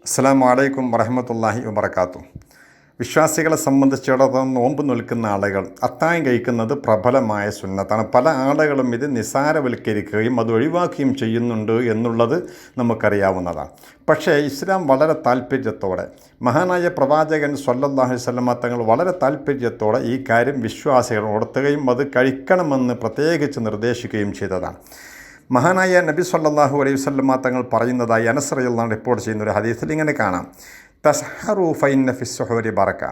അസ്സലാമു അലൈക്കും വറഹ്മത്തുള്ളാഹി വബറകാതുഹു. വിശ്വാസികളെ സംബന്ധിച്ചിടത്തോളം നോമ്പ് നിൽക്കുന്ന ആളുകൾ അത്താഴം കഴിക്കുന്നത് പ്രബലമായ സുന്നത്താണ്. പല ആളുകളും ഇത് നിസാരവൽക്കരിക്കുകയും അത് ഒഴിവാക്കുകയും ചെയ്യുന്നുണ്ട് എന്നുള്ളത് നമുക്കറിയാവുന്നതാണ്. പക്ഷേ ഇസ്ലാം വളരെ താല്പര്യത്തോടെ, മഹാനായ പ്രവാചകൻ സ്വല്ലല്ലാഹു അലൈഹി വസല്ലമ തങ്ങൾ വളരെ താല്പര്യത്തോടെ ഈ കാര്യം വിശ്വാസികൾ ഉണർത്തുകയും അത് കഴിക്കണമെന്ന് പ്രത്യേകിച്ച് നിർദ്ദേശിക്കുകയും ചെയ്തതാണ്. മഹാനായ നബി സല്ലല്ലാഹു അലൈഹി വസല്ലമ തങ്ങൾ പറയുന്നതായി അനസ് റളിയല്ലാഹു അൻഹു റിപ്പോർട്ട് ചെയ്യുന്ന ഒരു ഹദീസിൽ ഇങ്ങനെ കാണാം: തസ്ഹറു ഫൈന്ന ഫിസ്സുഹൂരി ബറക.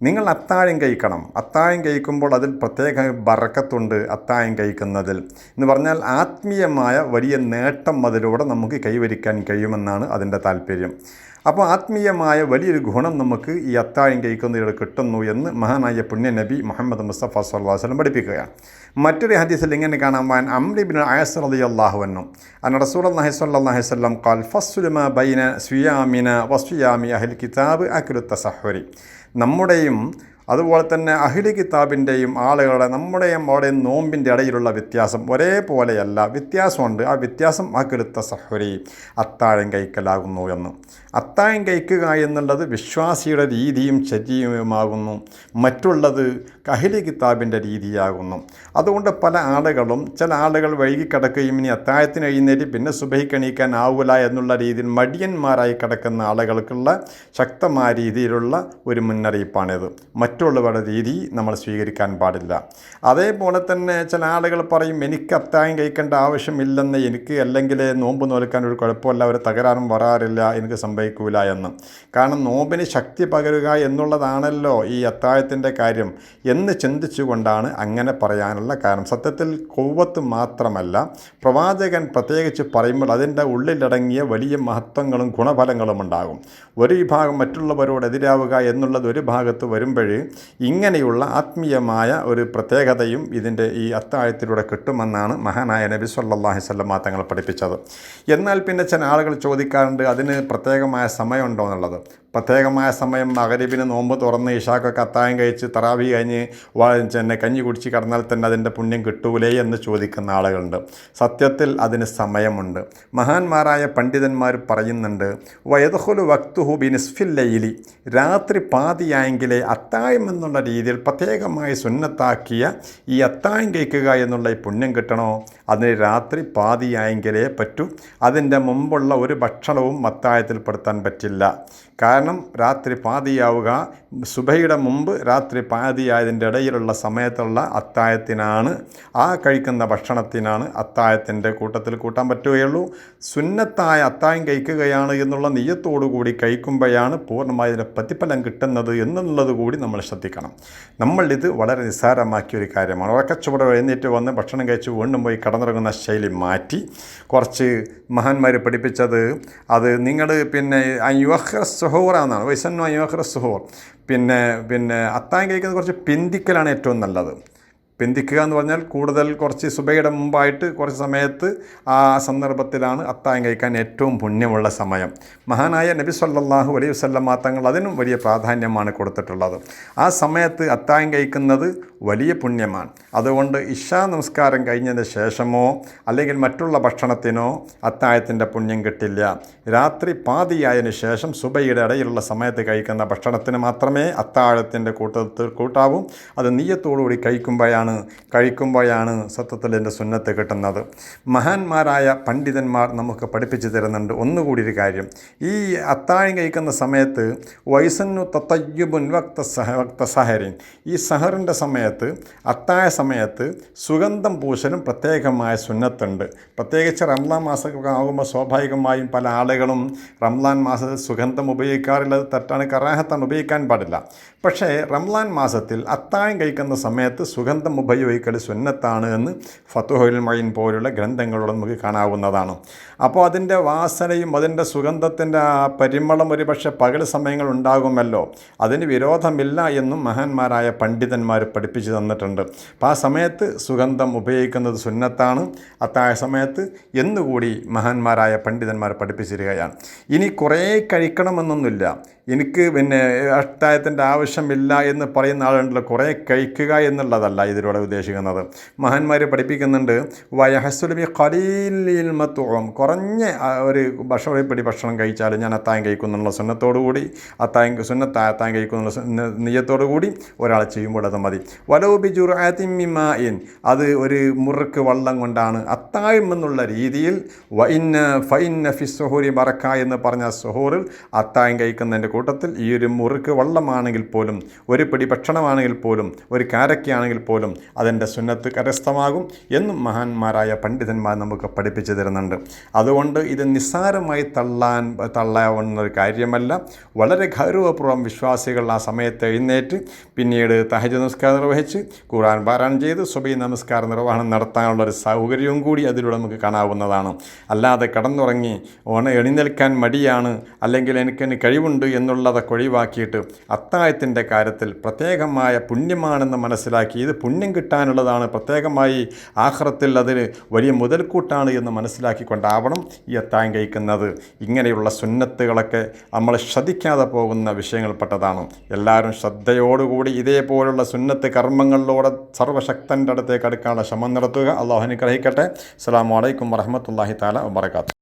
നിങ്ങൾ അത്താഴം കഴിക്കണം. അത്താഴം കഴിക്കുമ്പോൾ അതിൽ പ്രത്യേക ബറക്കത്തുണ്ട്. അത്താഴം കഴിക്കുന്നതിൽ എന്ന് പറഞ്ഞാൽ ആത്മീയമായ വലിയ നേട്ടം അതിലൂടെ നമുക്ക് കൈവരിക്കാൻ കഴിയുമെന്നാണ് അതിൻ്റെ താല്പര്യം. അപ്പോൾ ആത്മീയമായ വലിയൊരു ഗുണം നമുക്ക് ഈ അത്താഴം കഴിക്കുന്നതിലൂടെ കിട്ടുന്നു എന്ന് മഹാനായ പുണ്യ നബി മുഹമ്മദ് മുസ്തഫ സ്വല്ലല്ലാഹു അലൈഹി വസല്ലം പഠിപ്പിക്കുകയാണ്. മറ്റൊരു ഹദീസിൽ ഇങ്ങനെ കാണാം: അംർ ഇബ്നു അയസ് റളിയല്ലാഹു അൻഹു അന്ന റസൂലുള്ളാഹി സ്വല്ലല്ലാഹു അലൈഹി വസല്ലം ഖാൽ ഫസ്ലു മാ ബൈന സിയാമിന വസിയാമി അഹ്ലി കിതാബ് അക്ലു തസഹുരി. നമ്മുടെയും അതുപോലെ തന്നെ അഹ്ലി കിതാബിൻ്റെയും നമ്മുടെയും അവിടെയും നോമ്പിൻ്റെ ഇടയിലുള്ള വ്യത്യാസം ഒരേപോലെയല്ല, വ്യത്യാസമുണ്ട്. ആ വ്യത്യാസം അക്ലു തസഹുരി, അത്താഴം കഴിക്കലാകുന്നു എന്ന്. അത്താഴം കഴിക്കുക എന്നുള്ളത് വിശ്വാസിയുടെ രീതിയും ചര്യയുമാകുന്നു, മറ്റുള്ളത് അഹ്ലി കിതാബിൻ്റെ രീതിയാകുന്നു. അതുകൊണ്ട് പല ആളുകളും, ചില ആളുകൾ വൈകി കിടക്കുകയും ഇനി അത്താഴത്തിന് എഴുന്നേറ്റ് പിന്നെ സുബഹിക്ക് എണീക്കാൻ ആവില്ല എന്നുള്ള രീതിയിൽ മടിയന്മാരായി കിടക്കുന്ന ആളുകൾക്കുള്ള ശക്തമായ രീതിയിലുള്ള ഒരു മുന്നറിയിപ്പാണിത്. മറ്റുള്ളവരുടെ രീതി നമ്മൾ സ്വീകരിക്കാൻ പാടില്ല. അതേപോലെ തന്നെ ചില ആളുകൾ പറയും, എനിക്ക് അത്താഴം കഴിക്കേണ്ട ആവശ്യമില്ലെന്ന്, എനിക്ക് അല്ലെങ്കിൽ നോമ്പ് നോൽക്കാൻ ഒരു കുഴപ്പമില്ല, ഒരു തകരാറും വരാറില്ല, എനിക്ക് സംഭവിക്കൂല എന്ന്. കാരണം നോമ്പിന് ശക്തി പകരുക എന്നുള്ളതാണല്ലോ ഈ അത്താഴത്തിൻ്റെ കാര്യം എന്ന് ചിന്തിച്ചുകൊണ്ടാണ് അങ്ങനെ പറയാനുള്ള കാരണം. സത്യത്തിൽ കൊവ്വത്ത് മാത്രമല്ല, പ്രവാചകൻ പ്രത്യേകിച്ച് പറയുമ്പോൾ അതിൻ്റെ ഉള്ളിലടങ്ങിയ വലിയ മഹത്വങ്ങളും ഗുണഫലങ്ങളും ഉണ്ടാകും. ഒരു വിഭാഗം മറ്റുള്ളവരോട് എതിരാവുക എന്നുള്ളത് ഒരു ഭാഗത്ത് വരുമ്പോൾ ഇങ്ങനെയുള്ള ആത്മീയമായ ഒരു പ്രത്യേകതയും ഇതിൻ്റെ ഈ അത്താഴത്തിലൂടെ കിട്ടുമെന്നാണ് മഹാനായ നബി സല്ലല്ലാഹു അലൈഹി വസല്ലം തങ്ങൾ പഠിപ്പിച്ചത്. എന്നാൽ പിന്നെ ചില ആളുകൾ ചോദിക്കാറുണ്ട്, അതിന് പ്രത്യേകമായ സമയമുണ്ടോ എന്നുള്ളത്. പ്രത്യേകമായ സമയം മഗ്‌രിബിന് നോമ്പ് തുറന്ന് ഇശാക്കൊക്കെ അത്താഴം കഴിച്ച് തറാവി കഴിഞ്ഞ് കഞ്ഞി കുടിച്ച് കിടന്നാൽ തന്നെ അതിൻ്റെ പുണ്യം കിട്ടൂലേ എന്ന് ചോദിക്കുന്ന ആളുകളുണ്ട്. സത്യത്തിൽ അതിന് സമയമുണ്ട്. മഹാന്മാരായ പണ്ഡിതന്മാർ പറയുന്നുണ്ട്, വയദ്ഖുലു വഖ്തുഹു ബിനിസ്ഫിൽ ലൈലി. രാത്രി പാതിയായെങ്കിലേ അത്താഴം എന്നുള്ള രീതിയിൽ പ്രത്യേകമായി സുന്നത്താക്കിയ ഈ അത്താഴം കഴിക്കുക എന്നുള്ള ഈ പുണ്യം കിട്ടണോ, അതിന് രാത്രി പാതിയായെങ്കിലേ പറ്റൂ. അതിൻ്റെ മുമ്പുള്ള ഒരു ഭക്ഷണവും അത്താഴത്തിൽ പെടുത്താൻ പറ്റില്ല. കാരണം രാത്രി പാതിയാവുക, സുബഹിയുടെ മുമ്പ് രാത്രി പാതിയായതിൻ്റെ ഇടയിലുള്ള സമയത്തുള്ള അത്താഴത്തിനാണ്, ആ കഴിക്കുന്ന ഭക്ഷണത്തിനാണ് അത്താഴത്തിൻ്റെ കൂട്ടത്തിൽ കൂട്ടാൻ പറ്റുകയുള്ളൂ. സുന്നത്തായ അത്താഴം കഴിക്കുകയാണ് എന്നുള്ള നിയ്യത്തോടു കൂടി കഴിക്കുമ്പോഴാണ് പൂർണ്ണമായി ഇതിൻ്റെ പ്രതിഫലം കിട്ടുന്നത് എന്നുള്ളത് കൂടി നമ്മൾ ശ്രദ്ധിക്കണം. നമ്മളിത് വളരെ നിസ്സാരമാക്കിയൊരു കാര്യമാണ്. ഉറക്കച്ചുവടെ എഴുന്നേറ്റ് വന്ന് ഭക്ഷണം കഴിച്ച് വീണ്ടും പോയി കടന്നിറങ്ങുന്ന ശൈലി മാറ്റി കുറച്ച് മഹാന്മാർ പഠിപ്പിച്ചത്, അത് നിങ്ങൾ പിന്നെ സുഹൂറാന്നാണ്. വൈസന്നു അയ്യോഹ്റ സുഹൂർ. പിന്നെ അത്താഴം കഴിക്കുന്നത് കുറച്ച് പിന്തിക്കലാണ് ഏറ്റവും നല്ലത്. പിന്തിക്കുക എന്ന് പറഞ്ഞാൽ കൂടുതൽ കുറച്ച് സുബഹിയുടെ മുമ്പായിട്ട് കുറച്ച് സമയത്ത് ആ സന്ദർഭത്തിലാണ് അത്താഴം കഴിക്കാൻ ഏറ്റവും പുണ്യമുള്ള സമയം. മഹാനായ നബി സല്ലല്ലാഹു അലൈഹി വസല്ലമ തങ്ങൾ അതിനും വലിയ പ്രാധാന്യമാണ് കൊടുത്തിട്ടുള്ളത്. ആ സമയത്ത് അത്താഴം കഴിക്കുന്നത് വലിയ പുണ്യമാണ്. അതുകൊണ്ട് ഇശാ നമസ്കാരം കഴിഞ്ഞതിന് ശേഷമോ അല്ലെങ്കിൽ മറ്റുള്ള ഭക്ഷണത്തിനോ അത്താഴത്തിൻ്റെ പുണ്യം കിട്ടില്ല. രാത്രി പാതിയായതിനു ശേഷം സുബഹിയുടെ ഇടയിലുള്ള സമയത്ത് കഴിക്കുന്ന ഭക്ഷണത്തിന് മാത്രമേ അത്താഴത്തിൻ്റെ കൂട്ടത്തിൽ കൂട്ടാവൂ. അത് നിയ്യത്തോടുകൂടി കഴിക്കുമ്പോഴാണ് സത്യത്തിൽ എൻ്റെ സുന്നത്ത് കിട്ടുന്നത്. മഹാന്മാരായ പണ്ഡിതന്മാർ നമുക്ക് പഠിപ്പിച്ചു തരുന്നുണ്ട് ഒന്നുകൂടി ഒരു കാര്യം. ഈ അത്താഴം കഴിക്കുന്ന സമയത്ത് വൈസന്നു തത്തയ്യുബുൻ വക്ത സഹരിൻ, ഈ സഹറിൻ്റെ സമയത്ത്, അത്താഴ സമയത്ത് സുഗന്ധം പൂശലും പ്രത്യേകമായ സുന്നത്തുണ്ട്. പ്രത്യേകിച്ച് റംളാൻ മാസമൊക്കെ ആകുമ്പോൾ സ്വാഭാവികമായും പല ആളുകളും റംളാൻ മാസത്തിൽ സുഗന്ധം ഉപയോഗിക്കാറുള്ളത് തെറ്റാണ്, കറാഹത്താണ്, ഉപയോഗിക്കാൻ പാടില്ല. പക്ഷേ റംളാൻ മാസത്തിൽ അത്താഴം കഴിക്കുന്ന സമയത്ത് സുഗന്ധം ഉപയോഗിക്കൽ സുന്നത്താണ് എന്ന് ഫത്ഹുൽ മഈൻ പോലുള്ള ഗ്രന്ഥങ്ങളിലൂടെ നമുക്ക് കാണാവുന്നതാണ്. അപ്പോൾ അതിൻ്റെ വാസനയും അതിൻ്റെ സുഗന്ധത്തിൻ്റെ പരിമളം ഒരു പക്ഷേ പകൽ സമയങ്ങൾ ഉണ്ടാകുമല്ലോ, അതിന് വിരോധമില്ല എന്നും മഹാന്മാരായ പണ്ഡിതന്മാർ പഠിപ്പിച്ചു തന്നിട്ടുണ്ട്. അപ്പോൾ ആ സമയത്ത് സുഗന്ധം ഉപയോഗിക്കുന്നത് സുന്നത്താണ് അത്താഴ സമയത്ത് എന്നുകൂടി മഹാന്മാരായ പണ്ഡിതന്മാർ പഠിപ്പിച്ചിരിക്കുകയാണ്. ഇനി കുറേ കഴിക്കണമെന്നൊന്നുമില്ല. എനിക്ക് പിന്നെ അത്താഴത്തിൻ്റെ ആവശ്യമില്ല എന്ന് പറയുന്ന ആളുണ്ടല്ലോ, കുറേ കഴിക്കുക എന്നുള്ളതല്ല ഇതിലൂടെ ഉദ്ദേശിക്കുന്നത്. മഹാന്മാർ പഠിപ്പിക്കുന്നുണ്ട്, വയഹസുലബി ഖലീലിൽ മത്തും, കുറഞ്ഞ ഒരു പിടി ഭക്ഷണം കഴിച്ചാലും ഞാൻ അത്താഴം കഴിക്കുന്നുള്ള സുന്നത്തോടുകൂടി അത്താഴം കഴിക്കുന്നുള്ള നിയ്യത്തോടു കൂടി ഒരാൾ ചെയ്യുമ്പോൾ അത് മതി. വലൗബി ജുർഅത്തിൻ, അത് ഒരു മുറുക്ക് വെള്ളം കൊണ്ടാണ് അത്താഴം എന്നുള്ള രീതിയിൽ. ഫഇന്ന ഫി സുഹൂരി ബറക്ക എന്ന് പറഞ്ഞ സുഹൂറിൽ അത്താഴം കഴിക്കുന്നതിൻ്റെ കൂട്ടത്തിൽ ഈ ഒരു മുറുക്ക് വെള്ളമാണെങ്കിൽ പോലും, ഒരു പിടി ഭക്ഷണമാണെങ്കിൽ പോലും, ഒരു കാരക്കയാണെങ്കിൽ പോലും അതിൻ്റെ സുന്നത്ത് കരസ്ഥമാകും എന്നും മഹാന്മാരായ പണ്ഡിതന്മാർ നമുക്ക് പഠിപ്പിച്ചു തരുന്നുണ്ട്. അതുകൊണ്ട് ഇത് നിസ്സാരമായി തള്ളാവുന്ന ഒരു കാര്യമല്ല. വളരെ ഗൗരവപൂർവ്വം വിശ്വാസികൾ ആ സമയത്ത് എഴുന്നേറ്റ് പിന്നീട് തഹജ്ജുദ് നമസ്കാരം നിർവഹിച്ച് ഖുർആൻ പാരായണം ചെയ്ത് സുബഹി നമസ്കാര നിർവഹണം നടത്താനുള്ളൊരു സൗകര്യവും കൂടി അതിലൂടെ നമുക്ക് കാണാവുന്നതാണ്. അല്ലാതെ കടന്നുറങ്ങി എഴുന്നേൽക്കാൻ മടിയാണ്, അല്ലെങ്കിൽ എനിക്കതിന് കഴിവുണ്ട് എന്നുള്ളതൊക്കെ ഒഴിവാക്കിയിട്ട് അത്താഴത്തിൻ്റെ കാര്യത്തിൽ പ്രത്യേകമായ പുണ്യമാണെന്ന് മനസ്സിലാക്കി, ഇത് പുണ്യം കിട്ടാനുള്ളതാണ്, പ്രത്യേകമായി ആഖിറത്തിൽ അതിന് വലിയ മുതൽക്കൂട്ടാണ് എന്ന് മനസ്സിലാക്കിക്കൊണ്ടാവണം ഈ അത്താഴം കഴിക്കുന്നത്. ഇങ്ങനെയുള്ള സുന്നത്തുകളൊക്കെ നമ്മൾ ശ്രദ്ധിക്കാതെ പോകുന്ന വിഷയങ്ങൾപ്പെട്ടതാണ്. എല്ലാവരും ശ്രദ്ധയോടുകൂടി ഇതേപോലുള്ള സുന്നത്ത് കർമ്മങ്ങളിലൂടെ സർവ്വശക്തൻ്റെ അടുത്തേക്ക് അടുക്കാനുള്ള ശ്രമം നടത്തുക. അള്ളാഹു അനുഗ്രഹിക്കട്ടെ. അസ്സലാമു അലൈക്കും വറഹ്മത്തുള്ളാഹി തആല വബറകാതുഹു.